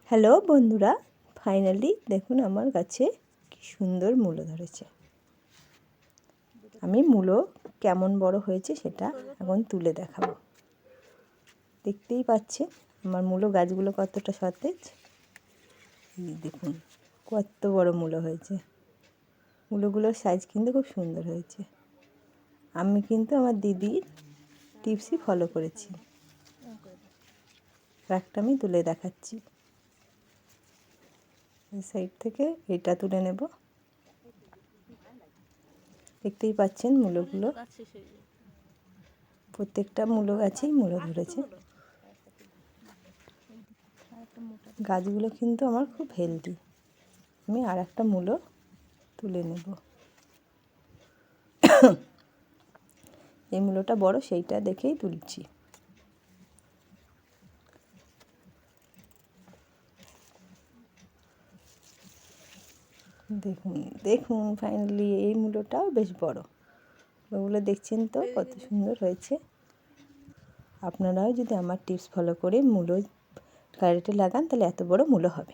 Hello বন্ধুরা, finally দেখুন আমার গাছে কি সুন্দর মূলো ধরেছে। আমি মূলো কেমন বড় হয়েছে সেটা এখন তুলে দেখাবো। দেখতেই পাচ্ছেন আমার মূলো গাছগুলো কতটা সতেজ। দেখুন কত বড় মূলো হয়েছে। মূলোগুলোর সাইজ কিন্তু খুব সুন্দর হয়েছে। আমি কিন্তু আমার দিদির টিপসই ফলো করেছি। একটা আমি তুলে দেখাচ্ছি। এই সাইড থেকে এটা তুলে নেব। দেখতেই পাচ্ছেন মূলোগুলো, প্রত্যেকটা মূলো গাছেই মূলো ধরেছে। গাছগুলো কিন্তু আমার খুব হেলদি। আমি আর একটা মূলো তুলে নেব। এই মূলোটা বড়, সেইটা দেখেই তুলছি। দেখুন দেখুন ফাইনালি এই মূলোটাও বেশ বড়। ওগুলো দেখছেন তো কত সুন্দর হয়েছে। আপনারাও যদি আমার টিপস ফলো করে মূলো গাড়িতে লাগান তাহলে এত বড় মূলো হবে।